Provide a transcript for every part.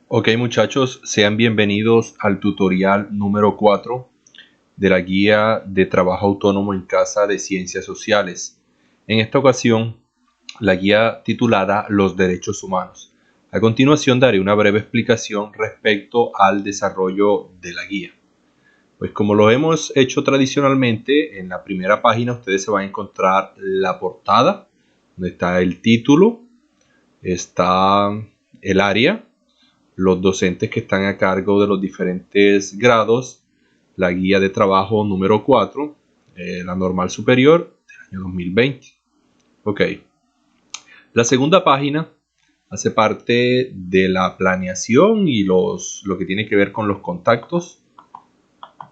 Ok muchachos, sean bienvenidos al tutorial número 4 de la guía de trabajo autónomo en casa de ciencias sociales. En esta ocasión, la guía titulada Los derechos humanos. A continuación daré una breve explicación respecto al desarrollo de la guía. Pues como lo hemos hecho tradicionalmente, en la primera página ustedes se van a encontrar la portada, donde está el título, está el área, los docentes que están a cargo de los diferentes grados, la guía de trabajo número 4, la normal superior del año 2020. Ok, la segunda página hace parte de la planeación y lo que tiene que ver con los contactos.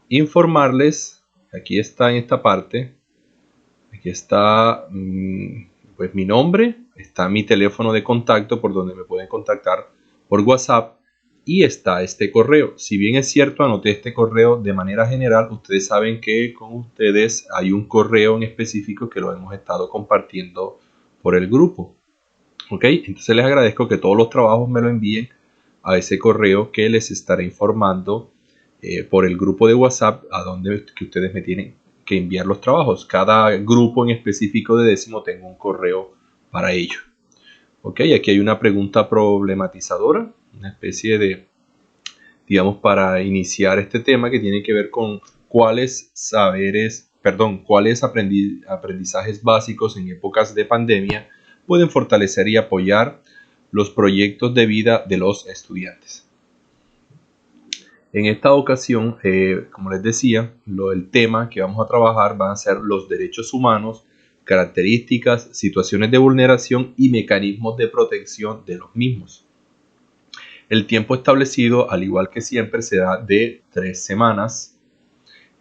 Informarles, aquí está en esta parte, aquí está pues mi nombre, está mi teléfono de contacto por donde me pueden contactar por WhatsApp y está este correo. Si bien es cierto, anoté este correo de manera general, ustedes saben que con ustedes hay un correo en específico que lo hemos estado compartiendo por el grupo. Ok, entonces les agradezco que todos los trabajos me lo envíen a ese correo que les estaré informando por el grupo de WhatsApp a donde que ustedes me tienen que enviar los trabajos. Cada grupo en específico de décimo tengo un correo para ello. Ok, aquí hay una pregunta problematizadora, una especie de, digamos, para iniciar este tema que tiene que ver con cuáles aprendizajes básicos en épocas de pandemia pueden fortalecer y apoyar los proyectos de vida de los estudiantes. En esta ocasión, como les decía, el tema que vamos a trabajar van a ser los derechos humanos, características, situaciones de vulneración y mecanismos de protección de los mismos. El tiempo establecido, al igual que siempre, será de 3 semanas,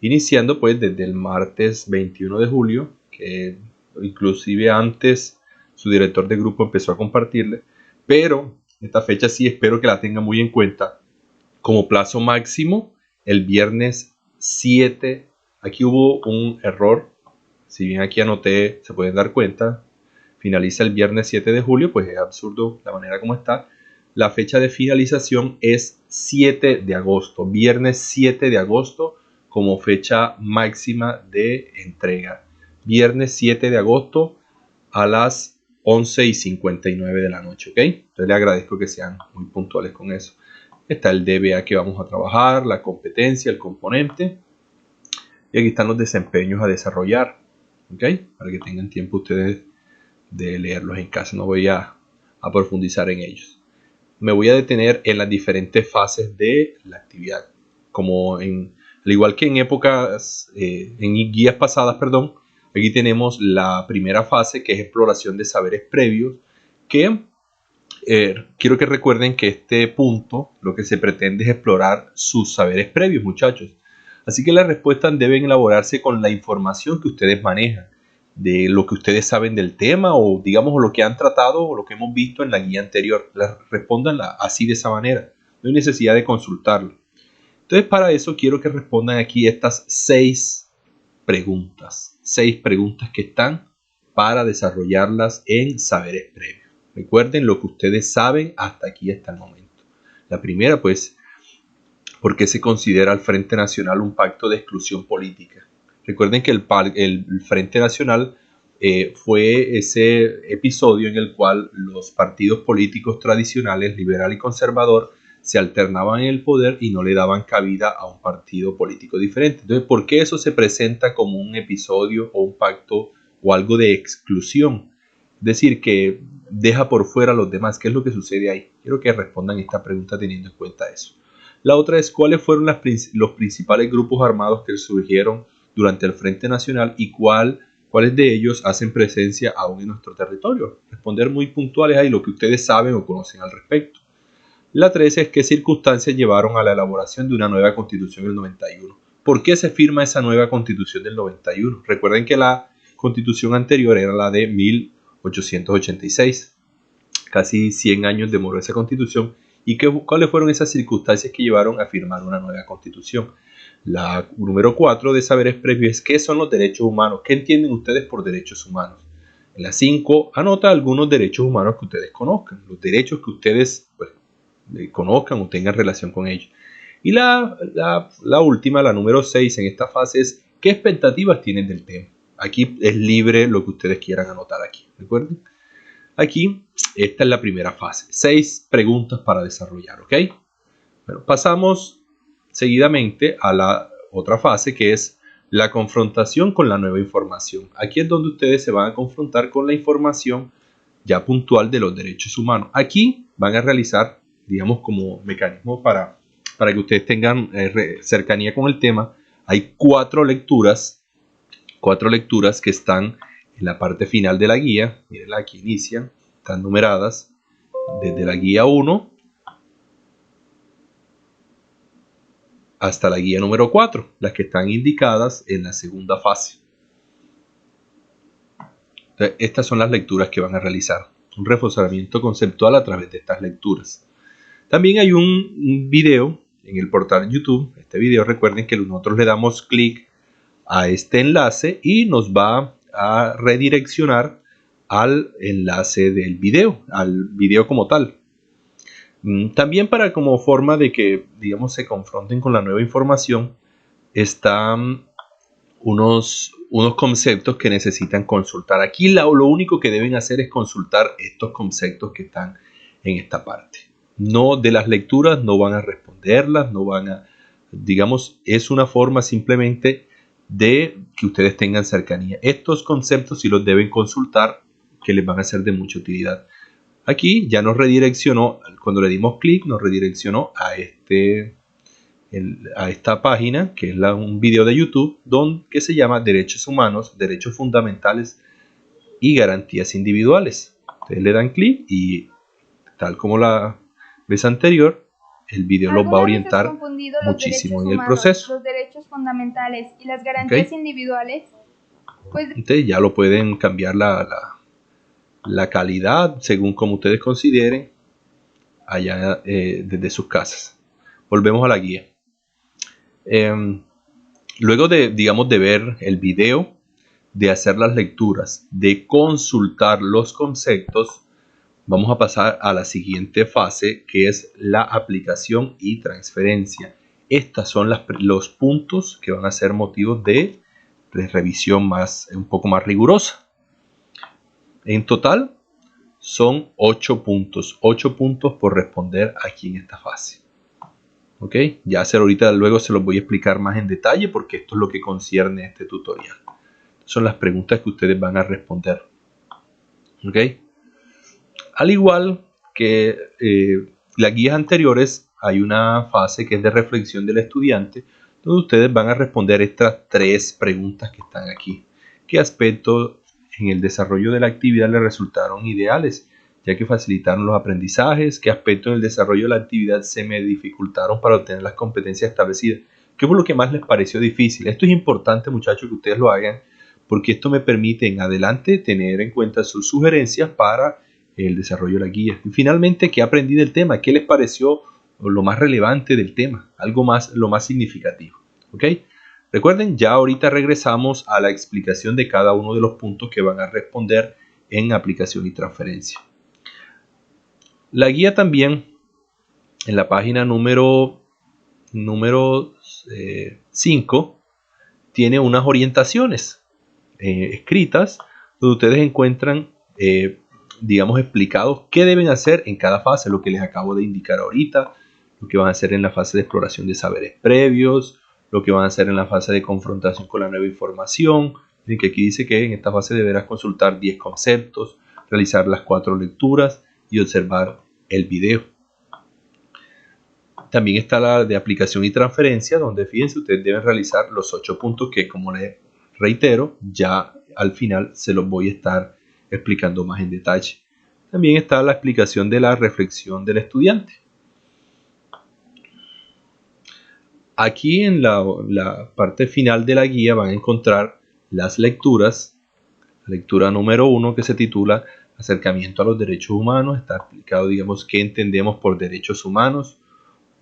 iniciando pues desde el martes 21 de julio, que inclusive antes su director de grupo empezó a compartirle, pero esta fecha sí espero que la tengan muy en cuenta. Como plazo máximo, el viernes 7, aquí hubo un error, si bien aquí anoté, se pueden dar cuenta, finaliza el viernes 7 de julio, pues es absurdo la manera como está. La fecha de finalización es 7 de agosto, viernes 7 de agosto como fecha máxima de entrega. Viernes 7 de agosto a las 11:59 de la noche, ¿ok? Entonces les agradezco que sean muy puntuales con eso. Está el DBA que vamos a trabajar, la competencia, el componente. Y aquí están los desempeños a desarrollar, ¿ok? Para que tengan tiempo ustedes de leerlos en casa. No voy a profundizar en ellos. Me voy a detener en las diferentes fases de la actividad. Al igual que en épocas, en guías pasadas, perdón, aquí tenemos la primera fase que es exploración de saberes previos, que quiero que recuerden que este punto lo que se pretende es explorar sus saberes previos, muchachos. Así que las respuestas deben elaborarse con la información que ustedes manejan, de lo que ustedes saben del tema o digamos lo que han tratado o lo que hemos visto en la guía anterior. Respondan así de esa manera. No hay necesidad de consultarlo. Entonces para eso quiero que respondan aquí estas 6 preguntas. 6 preguntas que están para desarrollarlas en saberes previos. Recuerden lo que ustedes saben hasta aquí, hasta el momento. La primera, pues, ¿por qué se considera el Frente Nacional un pacto de exclusión política? Recuerden que el Frente Nacional fue ese episodio en el cual los partidos políticos tradicionales, liberal y conservador, se alternaban en el poder y no le daban cabida a un partido político diferente. Entonces, ¿por qué eso se presenta como un episodio o un pacto o algo de exclusión? Es decir, que deja por fuera a los demás. ¿Qué es lo que sucede ahí? Quiero que respondan esta pregunta teniendo en cuenta eso. La otra es cuáles fueron los principales grupos armados que surgieron durante el Frente Nacional y cuáles de ellos hacen presencia aún en nuestro territorio. Responder muy puntuales ahí lo que ustedes saben o conocen al respecto. La 13 es qué circunstancias llevaron a la elaboración de una nueva constitución del 91. ¿Por qué se firma esa nueva constitución del 91? Recuerden que la constitución anterior era la de 1886. Casi 100 años demoró esa constitución. ¿Y cuáles fueron esas circunstancias que llevaron a firmar una nueva constitución? La número 4 de saberes previos es qué son los derechos humanos. ¿Qué entienden ustedes por derechos humanos? En la 5 anota algunos derechos humanos que ustedes conozcan. Los derechos que ustedes conozcan o tengan relación con ellos. Y la última, la número 6 en esta fase es ¿qué expectativas tienen del tema? Aquí es libre lo que ustedes quieran anotar aquí, ¿recuerden? Aquí, esta es la primera fase. 6 preguntas para desarrollar, ¿ok? Bueno, pasamos seguidamente a la otra fase que es la confrontación con la nueva información. Aquí es donde ustedes se van a confrontar con la información ya puntual de los derechos humanos. Aquí van a realizar, digamos, como mecanismo para que ustedes tengan cercanía con el tema. Hay 4 lecturas que están en la parte final de la guía. Miren, aquí inician, están numeradas desde la guía 1 hasta la guía número 4, las que están indicadas en la segunda fase. Entonces, estas son las lecturas que van a realizar, un reforzamiento conceptual a través de estas lecturas. También hay un video en el portal YouTube. Este video, recuerden que nosotros le damos clic a este enlace y nos va a redireccionar al enlace del video, al video como tal. También para como forma de que, digamos, se confronten con la nueva información, están unos conceptos que necesitan consultar. Aquí lo único que deben hacer es consultar estos conceptos que están en esta parte. No, de las lecturas no van a responderlas, no van a, digamos, es una forma simplemente de que ustedes tengan cercanía. Estos conceptos sí los deben consultar, que les van a ser de mucha utilidad. Aquí ya nos redireccionó, cuando le dimos clic, nos redireccionó a esta página, que es un video de YouTube, que se llama Derechos Humanos, Derechos Fundamentales y Garantías Individuales. Ustedes le dan clic y, tal como la vez anterior, el video los va a orientar muchísimo en el proceso. Los derechos fundamentales y las garantías individuales, pues entonces ya lo pueden cambiar la calidad según como ustedes consideren allá desde sus casas. Volvemos a la guía. Luego de ver el video, de hacer las lecturas, de consultar los conceptos, vamos a pasar a la siguiente fase, que es la aplicación y transferencia. Estos son los puntos que van a ser motivos de revisión un poco más rigurosa. En total son 8 puntos por responder aquí en esta fase. ¿Ok? Ya ahorita luego se los voy a explicar más en detalle porque esto es lo que concierne a este tutorial. Son las preguntas que ustedes van a responder. ¿Ok? Al igual que las guías anteriores, hay una fase que es de reflexión del estudiante, donde ustedes van a responder estas 3 preguntas que están aquí. ¿Qué aspectos en el desarrollo de la actividad les resultaron ideales, ya que facilitaron los aprendizajes? ¿Qué aspectos en el desarrollo de la actividad se me dificultaron para obtener las competencias establecidas? ¿Qué fue lo que más les pareció difícil? Esto es importante, muchachos, que ustedes lo hagan, porque esto me permite en adelante tener en cuenta sus sugerencias para el desarrollo de la guía. Y finalmente, ¿qué aprendí del tema? ¿Qué les pareció lo más relevante del tema? Lo más significativo. ¿Ok? Recuerden, ya ahorita regresamos a la explicación de cada uno de los puntos que van a responder en aplicación y transferencia. La guía también, en la página número 5, tiene unas orientaciones escritas donde ustedes encuentran, digamos, explicados qué deben hacer en cada fase, lo que les acabo de indicar ahorita, lo que van a hacer en la fase de exploración de saberes previos, lo que van a hacer en la fase de confrontación con la nueva información. Miren que aquí dice que en esta fase deberás consultar 10 conceptos, realizar las 4 lecturas y observar el video. También está la de aplicación y transferencia, donde fíjense, ustedes deben realizar los 8 puntos que, como les reitero, ya al final se los voy a estar explicando más en detalle. También está la explicación de la reflexión del estudiante. Aquí en la parte final de la guía van a encontrar las lecturas. La lectura número 1, que se titula Acercamiento a los derechos humanos. Está explicado, digamos, qué entendemos por derechos humanos.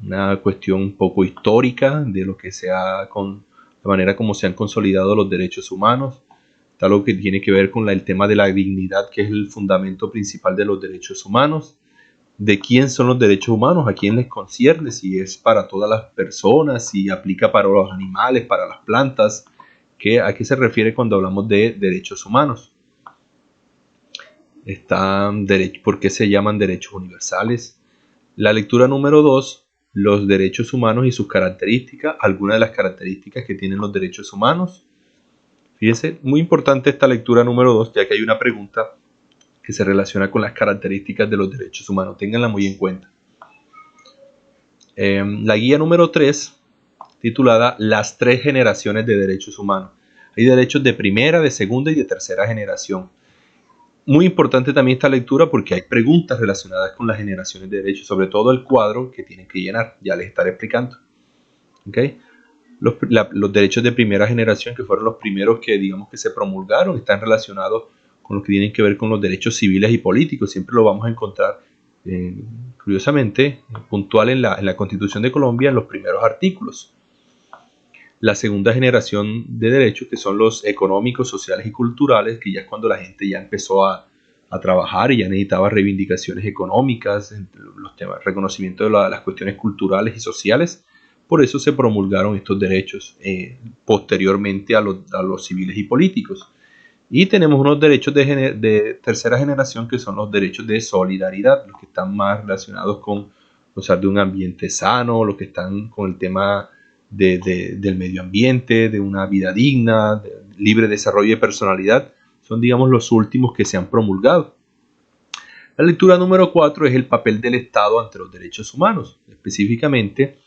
Una cuestión un poco histórica de lo que la manera como se han consolidado los derechos humanos. Está lo que tiene que ver con el tema de la dignidad, que es el fundamento principal de los derechos humanos. de quién son los derechos humanos, a quién les concierne, si es para todas las personas, si aplica para los animales, para las plantas, ¿a qué se refiere cuando hablamos de derechos humanos? ¿Por qué se llaman derechos universales? La lectura número 2, los derechos humanos y sus características, algunas de las características que tienen los derechos humanos. Fíjense, muy importante esta lectura número 2, ya que hay una pregunta que se relaciona con las características de los derechos humanos. Ténganla muy en cuenta. La guía número 3, titulada Las 3 generaciones de derechos humanos. Hay derechos de primera, de segunda y de tercera generación. Muy importante también esta lectura porque hay preguntas relacionadas con las generaciones de derechos, sobre todo el cuadro que tienen que llenar. Ya les estaré explicando. ¿Okay? Los derechos de primera generación, que fueron los primeros que digamos que se promulgaron, están relacionados con lo que tienen que ver con los derechos civiles y políticos. Siempre lo vamos a encontrar, curiosamente, puntual en la Constitución de Colombia, en los primeros artículos. La segunda generación de derechos, que son los económicos, sociales y culturales, que ya es cuando la gente ya empezó a trabajar y ya necesitaba reivindicaciones económicas, los temas, reconocimiento de las cuestiones culturales y sociales. Por eso se promulgaron estos derechos posteriormente a los civiles y políticos. Y tenemos unos derechos de tercera generación, que son los derechos de solidaridad, los que están más relacionados con gozar de un ambiente sano, los que están con el tema del medio ambiente, de una vida digna, de libre desarrollo de personalidad. Son, digamos, los últimos que se han promulgado. La lectura número 4 es el papel del Estado ante los derechos humanos, específicamente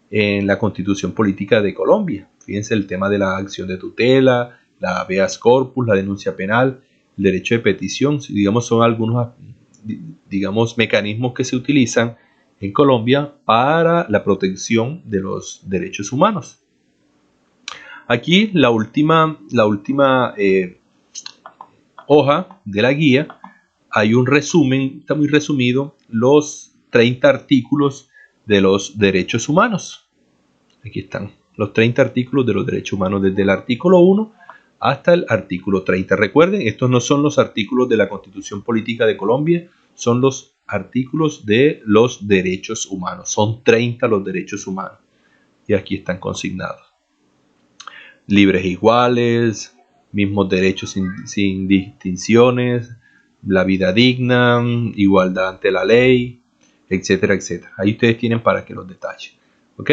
en la Constitución Política de Colombia. Fíjense el tema de la acción de tutela, la habeas corpus, la denuncia penal, el derecho de petición, digamos, son algunos, digamos, mecanismos que se utilizan en Colombia para la protección de los derechos humanos. Aquí la última hoja de la guía, hay un resumen, está muy resumido, los 30 artículos de los derechos humanos. Aquí están los 30 artículos de los derechos humanos, desde el artículo 1 hasta el artículo 30. Recuerden, estos no son los artículos de la Constitución Política de Colombia, son los artículos de los derechos humanos. Son 30 los derechos humanos. Y aquí están consignados. Libres e iguales, mismos derechos sin distinciones, la vida digna, igualdad ante la ley, etcétera, etcétera. Ahí ustedes tienen para que los detallen. ¿Ok?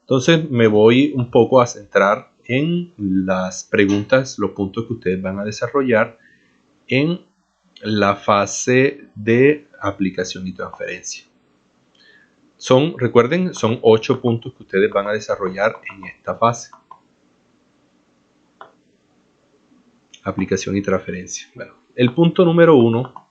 Entonces me voy un poco a centrar en las preguntas, los puntos que ustedes van a desarrollar en la fase de aplicación y transferencia. Recuerden, son 8 puntos que ustedes van a desarrollar en esta fase. Aplicación y transferencia. Bueno, el punto número 1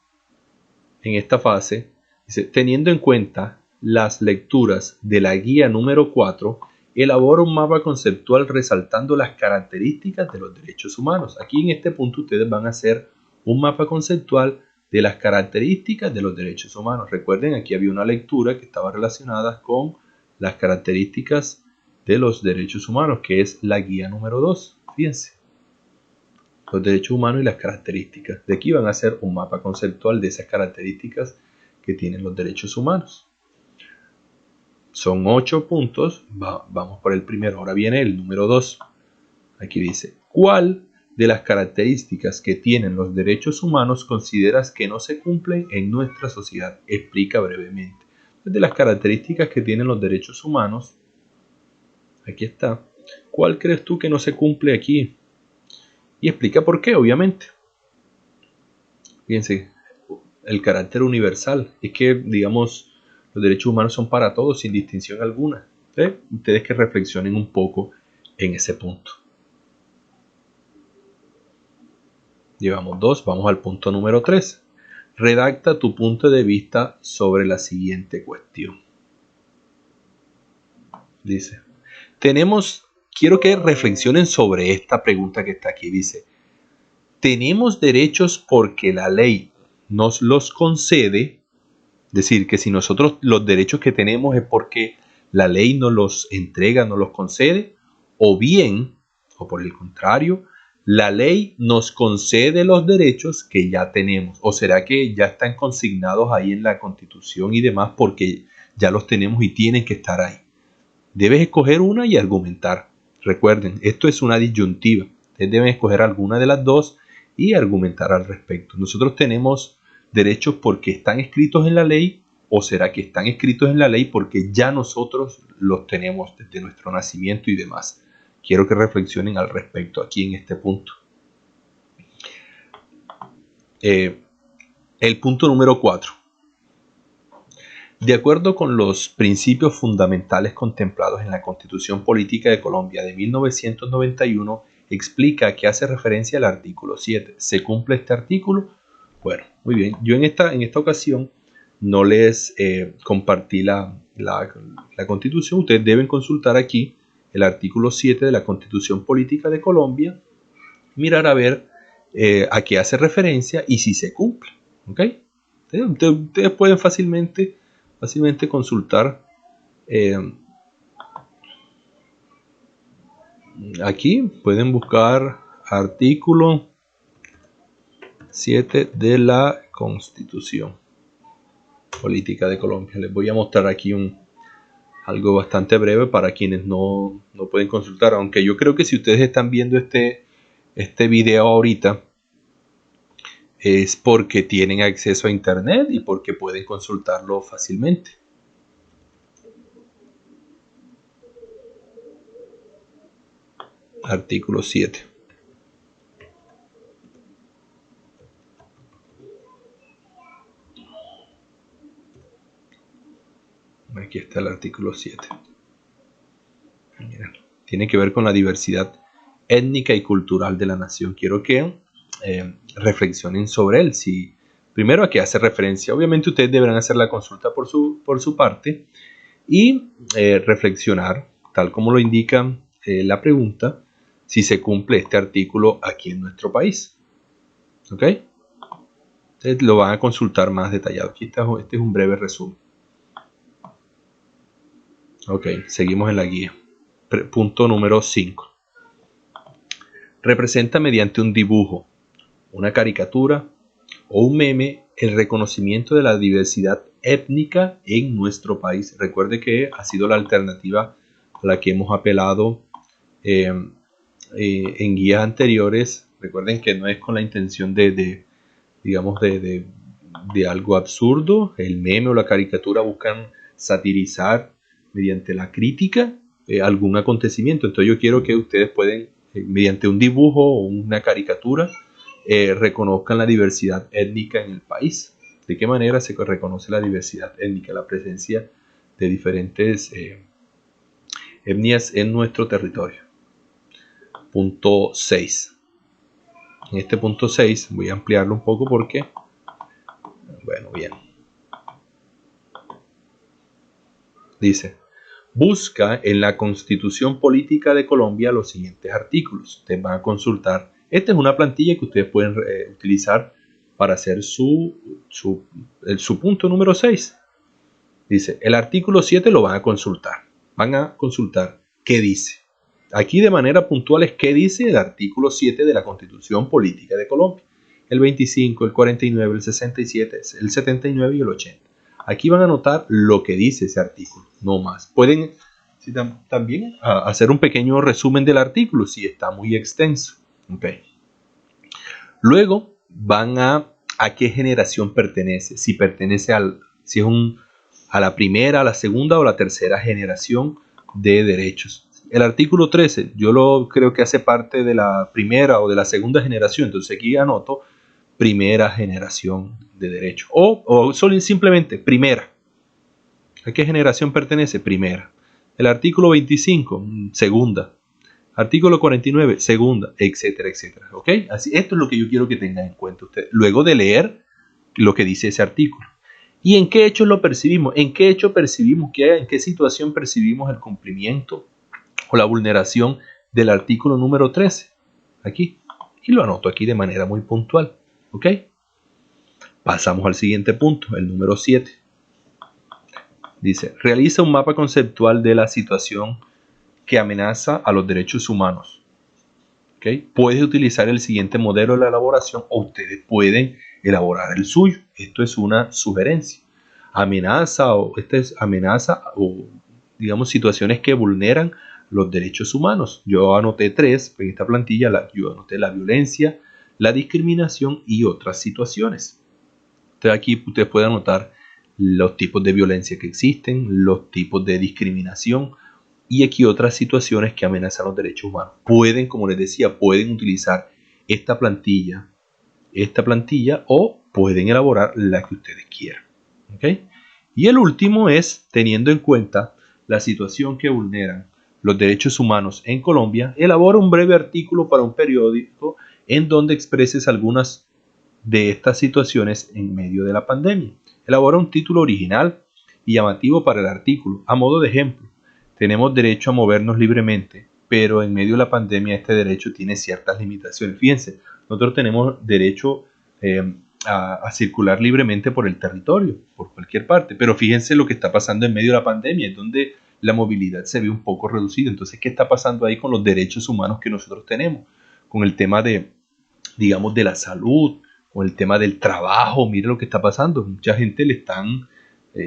en esta fase dice: teniendo en cuenta las lecturas de la guía número 4, elabora un mapa conceptual resaltando las características de los derechos humanos. Aquí en este punto ustedes van a hacer un mapa conceptual de las características de los derechos humanos. Recuerden, aquí había una lectura que estaba relacionada con las características de los derechos humanos, que es la guía número 2. Fíjense, los derechos humanos y las características. De aquí van a hacer un mapa conceptual de esas características que tienen los derechos humanos. Son 8 puntos. Vamos por el primero. Ahora viene el número 2. Aquí dice: ¿cuál de las características que tienen los derechos humanos consideras que no se cumplen en nuestra sociedad? Explica brevemente. De las características que tienen los derechos humanos, aquí está. ¿Cuál crees tú que no se cumple aquí? Y explica por qué, obviamente. Fíjense, el carácter universal. Es que, digamos, los derechos humanos son para todos, sin distinción alguna. Ustedes que reflexionen un poco en ese punto. Llevamos 2, vamos al punto número 3. Redacta tu punto de vista sobre la siguiente cuestión. Dice, quiero que reflexionen sobre esta pregunta que está aquí. Dice, ¿tenemos derechos porque la ley nos los concede? Es decir, que si nosotros los derechos que tenemos es porque la ley nos los entrega, nos los concede, o bien, o por el contrario, ¿La ley nos concede los derechos que ya tenemos? ¿O será que ya están consignados ahí en la Constitución y demás porque ya los tenemos y tienen que estar ahí? Debes escoger una y argumentar. Recuerden, esto es una disyuntiva. Ustedes deben escoger alguna de las dos y argumentar al respecto. Nosotros tenemos derechos porque están escritos en la ley, o será que están escritos en la ley porque ya nosotros los tenemos desde nuestro nacimiento y demás. Quiero que reflexionen al respecto aquí en este punto. El punto número 4. De acuerdo con los principios fundamentales contemplados en la Constitución Política de Colombia de 1991, explica que hace referencia al artículo 7. ¿Se cumple este artículo? Bueno, muy bien. Yo en esta ocasión no les compartí la Constitución. Ustedes deben consultar aquí el artículo 7 de la Constitución Política de Colombia, mirar a ver a qué hace referencia y si se cumple. ¿Ok? Ustedes pueden fácilmente consultar aquí, pueden buscar artículo 7 de la Constitución Política de Colombia. Les voy a mostrar aquí algo bastante breve para quienes no pueden consultar, aunque yo creo que si ustedes están viendo este video ahorita es porque tienen acceso a internet y porque pueden consultarlo fácilmente. Artículo 7. Aquí está el artículo 7. Miren, tiene que ver con la diversidad étnica y cultural de la nación. Quiero que reflexionen sobre él. Primero, a qué hace referencia. Obviamente ustedes deberán hacer la consulta por su parte y reflexionar, tal como lo indica la pregunta, si se cumple este artículo aquí en nuestro país. ¿Ok? Ustedes lo van a consultar más detallado. Aquí está, este es un breve resumen. Ok, seguimos en la guía. Punto número 5. Representa mediante un dibujo, una caricatura o un meme el reconocimiento de la diversidad étnica en nuestro país. Recuerde que ha sido la alternativa a la que hemos apelado en guías anteriores. Recuerden que no es con la intención de algo absurdo. El meme o la caricatura buscan satirizar mediante la crítica algún acontecimiento. Entonces yo quiero que ustedes pueden, mediante un dibujo o una caricatura, reconozcan la diversidad étnica en el país. ¿De qué manera se reconoce la diversidad étnica? La presencia de diferentes etnias en nuestro territorio. Punto 6. En este punto 6 voy a ampliarlo un poco porque, bueno, bien. Dice, busca en la Constitución Política de Colombia los siguientes artículos. Ustedes van a consultar. Esta es una plantilla que ustedes pueden utilizar para hacer su punto número 6. Dice, el artículo 7 lo van a consultar. Van a consultar qué dice. Aquí de manera puntual es qué dice el artículo 7 de la Constitución Política de Colombia. El 25, el 49, el 67, el 79 y el 80. Aquí van a anotar lo que dice ese artículo, no más. Pueden también hacer un pequeño resumen del artículo si está muy extenso. Okay. Luego van a qué generación pertenece. Si pertenece a la primera, a la segunda o la tercera generación de derechos. El artículo 13, yo creo que hace parte de la primera o de la segunda generación. Entonces aquí anoto primera generación de derechos. O solo simplemente primera. ¿A qué generación pertenece? Primera. El artículo 25, segunda. Artículo 49, segunda, etcétera, etcétera. ¿Ok? Así, esto es lo que yo quiero que tengan en cuenta ustedes. Luego de leer lo que dice ese artículo. ¿Y en qué hechos lo percibimos? ¿En qué hecho percibimos en qué situación percibimos el cumplimiento o la vulneración del artículo número 13? Aquí. Y lo anoto aquí de manera muy puntual. ¿Ok? Pasamos al siguiente punto, el número 7. Dice, realiza un mapa conceptual de la situación que amenaza a los derechos humanos. ¿Okay? Puedes utilizar el siguiente modelo de la elaboración o ustedes pueden elaborar el suyo. Esto es una sugerencia. Amenaza o digamos situaciones que vulneran los derechos humanos. Yo anoté 3 en esta plantilla. Yo anoté la violencia, la discriminación y otras situaciones. Entonces aquí ustedes pueden anotar los tipos de violencia que existen, los tipos de discriminación y aquí otras situaciones que amenazan los derechos humanos. Pueden, como les decía, pueden utilizar esta plantilla o pueden elaborar la que ustedes quieran. ¿Okay? Y el último es, teniendo en cuenta la situación que vulneran los derechos humanos en Colombia, elabora un breve artículo para un periódico en donde expreses algunas de estas situaciones en medio de la pandemia. Elabora un título original y llamativo para el artículo. A modo de ejemplo, tenemos derecho a movernos libremente, pero en medio de la pandemia este derecho tiene ciertas limitaciones. Fíjense, nosotros tenemos derecho a circular libremente por el territorio, por cualquier parte, pero fíjense lo que está pasando en medio de la pandemia, es donde la movilidad se ve un poco reducida. Entonces, ¿qué está pasando ahí con los derechos humanos que nosotros tenemos? Con el tema de, digamos, de la salud, con el tema del trabajo. Mire lo que está pasando. Mucha gente le están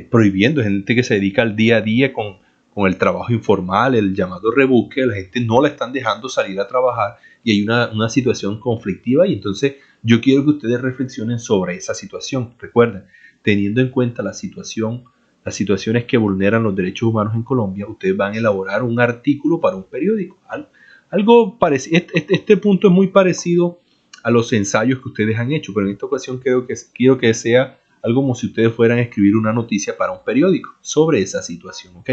prohibiendo, gente que se dedica al día a día con el trabajo informal, el llamado rebusque, la gente no la están dejando salir a trabajar y hay una situación conflictiva y entonces yo quiero que ustedes reflexionen sobre esa situación. Recuerden, teniendo en cuenta las situaciones que vulneran los derechos humanos en Colombia, ustedes van a elaborar un artículo para un periódico. Algo parecido. Este punto es muy parecido a los ensayos que ustedes han hecho, pero en esta ocasión quiero que sea algo como si ustedes fueran a escribir una noticia para un periódico sobre esa situación, ¿ok?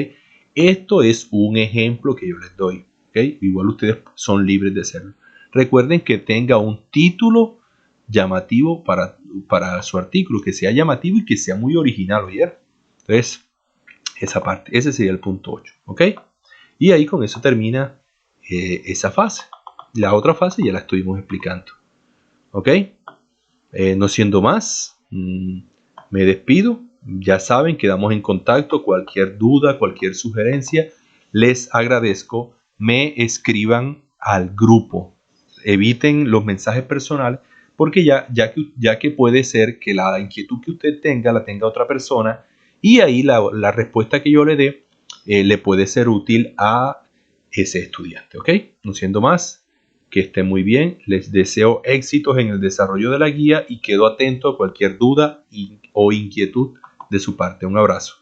Esto es un ejemplo que yo les doy, ¿ok? Igual ustedes son libres de hacerlo. Recuerden que tenga un título llamativo para su artículo, que sea llamativo y que sea muy original, ¿oyeron? Entonces, esa parte, ese sería el punto 8, ¿ok? Y ahí con eso termina esa fase. La otra fase ya la estuvimos explicando, ¿ok? No siendo más, me despido. Ya saben, quedamos en contacto. Cualquier duda, cualquier sugerencia, les agradezco. Me escriban al grupo. Eviten los mensajes personales porque ya que puede ser que la inquietud que usted tenga la tenga otra persona y ahí la respuesta que yo le dé le puede ser útil a ese estudiante, ¿ok? No siendo más, que estén muy bien, les deseo éxitos en el desarrollo de la guía y quedo atento a cualquier duda o inquietud de su parte. Un abrazo.